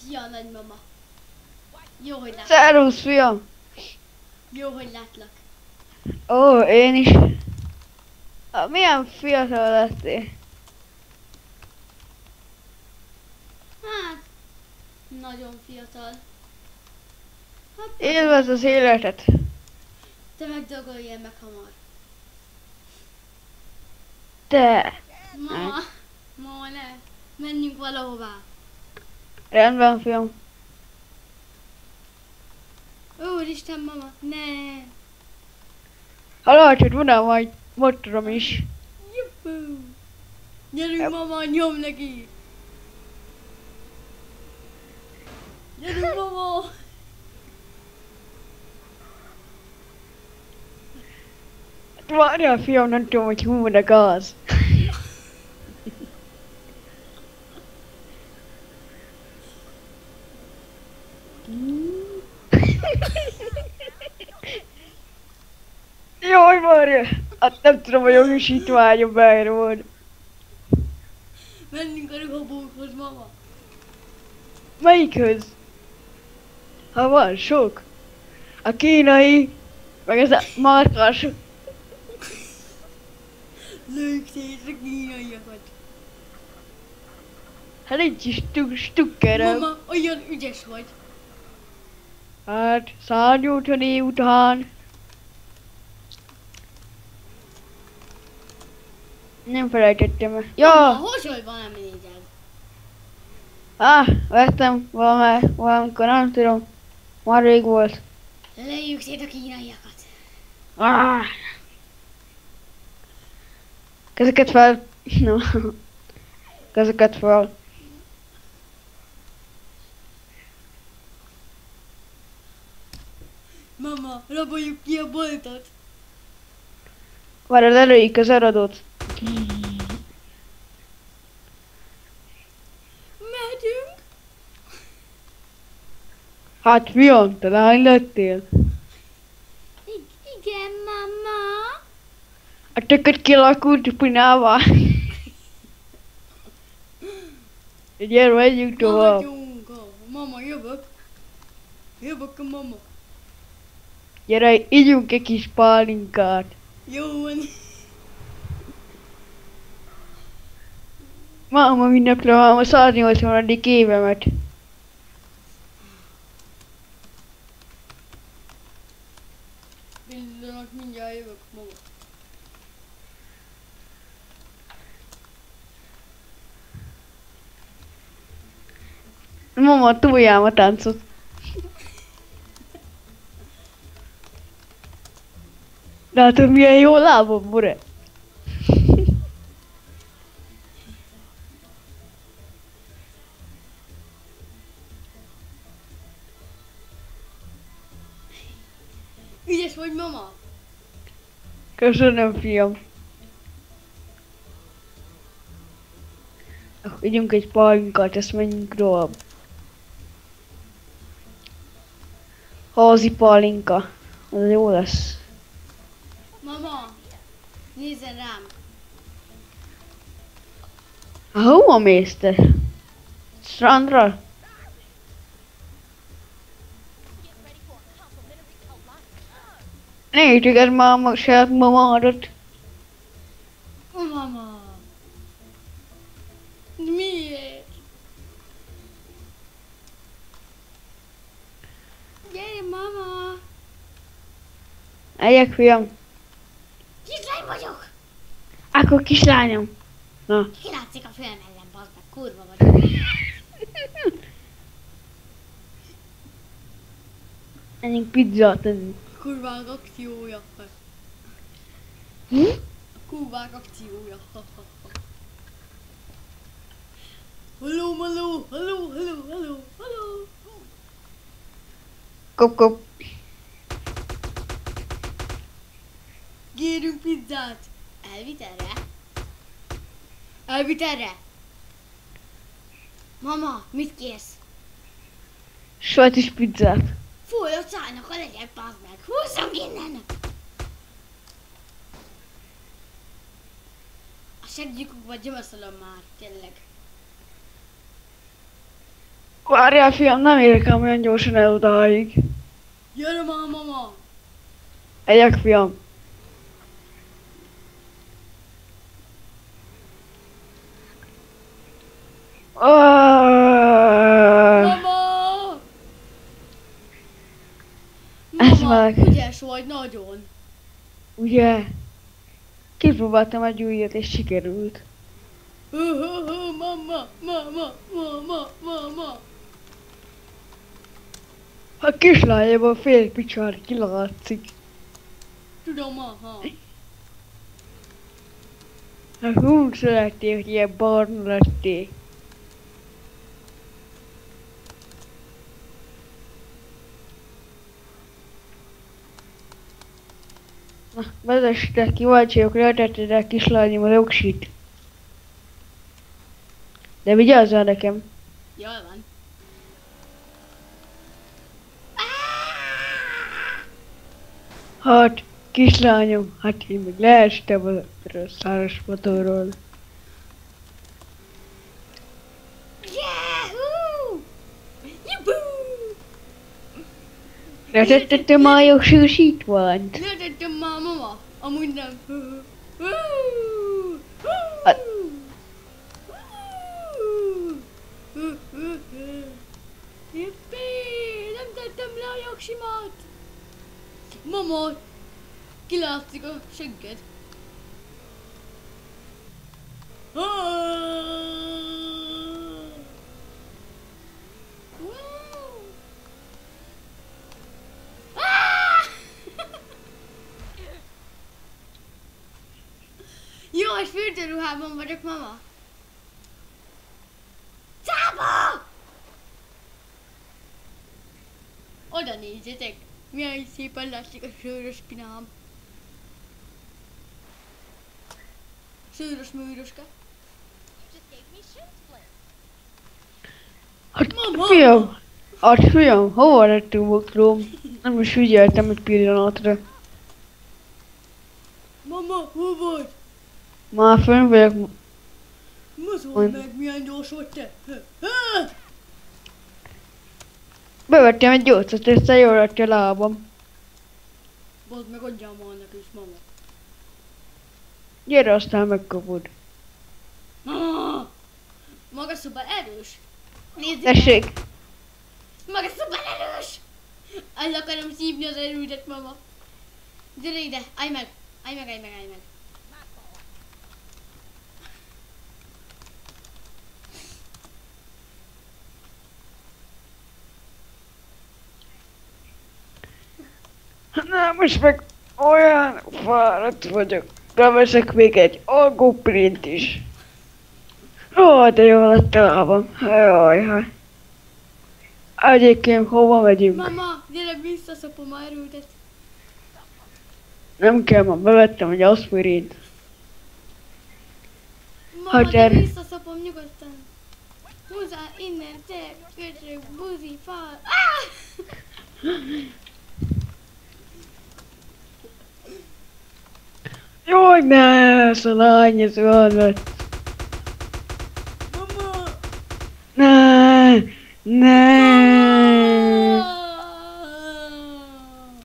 Szia, nagymama. Jó, hogy látlak. Szervusz, fiam! Jó, hogy látlak. Ó, én is. Milyen fiatal lettél? Hát, nagyon fiatal. Hát, Élvezd az életet. te megdolgoljál meg hamar. Te. Mama, mama, ne. Menjünk valahová. Rendben, fiam. Úristen, mama, ne. Halácsot vonám majd motorom is. Juppú. Gyerünk, mama, nyom neki. Gyerünk, mama. Várjál, fiam, nem tudom, hogy hú a gáz. Jaj, várjál! Hát nem tudom, hogy jogosítványom bejre van. Menjünk a ruhabókhoz, mama. Melyikhöz? Ha van sok. A kínai, meg ez a markas. Lőjük szét a kínaiakat. Hát nincs is stukkerem. Mama, olyan ügyes vagy. Hát, szárnyútani után. Nem felejtettem el. Mama, Ja! hogy van a négyed? Vettem valamikor, nem tudom. Már rég volt. Lejjük szét a kínaiakat. Ah! Kezeket fel. No. Kezeket fel. Mama, raboljuk ki a boltot. Várj, lelőjük az eradót. Mehetünk? Hát fiam, te lány lettél. Igen, mama. A tököt kialakult pinával. Gyere, menjünk tovább. Maradjunk. Mama, jövök. Jövök a mama. Gyere, ígyunk egy kis pálinkát. Jó van. Máma ünnepli a 180. évemet. Pillanat, mindjárt jövök, mama. Mama, túljám a táncot. Látod, milyen jó lábom, bure? Ügyes vagy, mama? Köszönöm, fiam. Ígyunk egy pálinkát, ezt menjünk tovább. Házi pálinka. Az jó lesz. Mama, nézzen rám. Hova mész te? Strandra? Nézzük, ez máma, saját mamádat. Mama. Miért? Gyere, mama. Egyek, fiam. Kislány vagyok. Akkor kislányom. Na. Kilátszik a film ellen, bazd meg, kurva vagyok. Menjünk pizzát enni. Kurvák akciója. Hm? Kurvák akciója. Hello, hello, hello, hello, hello, hello. Kop, kop. Kérünk pizzát. Elvitt erre? Elvitt erre? Mama, mit kérsz? Sajtos pizzát. Fúj, ott szállnak a legyek, bazd meg. Húzzunk innen! A segítjük, vagy gyömöszölöm már, tényleg. Várjál, fiam, nem érek ám olyan gyorsan el odáig. Gyere már, mama! Egyek, fiam. Mama! Ez Mama, meg. ügyes vagy nagyon. Ugye? Kipróbáltam egy újat és sikerült. Mama, mama, mama, mama. A kislányában fél picsár kilátszik. Tudom, aha. Hú, szerették, hogy ilyen barna lették. Na, vezessetek, kíváncsi vagyok, lehetettetek kislányom az oksit. De vigyázzál nekem. Jól van. Hát, kislányom, hát én még leestem a száros motorról. Yahoo! Yuhuu! Lehetettem már a jogosítványt. Lehetettem már, mama. Amúgy nem. Hát- Jippi! Nem tettem le a jogsimat! Mama! Kilátszik a segged. Jó, és fürdőruhában vagyok, mama. Cába! Oda nézzetek, milyen szépen látszik a sőrös pinám. Sőrös műröske. Hát, Mama! fiam, hát fiam, hova lettünk motorom? Nem is figyeltem egy pillanatra. Mama, hol vagy? Már fönn vagyok. Mozol meg, milyen gyors vagy te. Bevettem egy gyógyszert, és jól lett a lábam. Bazd meg, adjál már annak is, mama. Gyere, aztán megkapod. Maga szoba erős. Nézzük. Tessék! Maga szoba erős. El akarom szívni az erődet, mama. Gyere ide, állj meg. Állj meg, állj meg, állj meg. Na, most meg olyan fáradt vagyok. Beveszek még egy algóprint is. Ó, de jó lett a lábam. Jaj. Egyébként hova megyünk? Mama, gyere visszaszopom a erődet. Nem kell, ma bevettem egy aspirint. Mama, Hát de gyere. visszaszopom nyugodtan. Húzzál innen, te köcsög, buzi, fal. Jaj, ne, ez a lány, ez olyan lett. Mama, Ne, ne.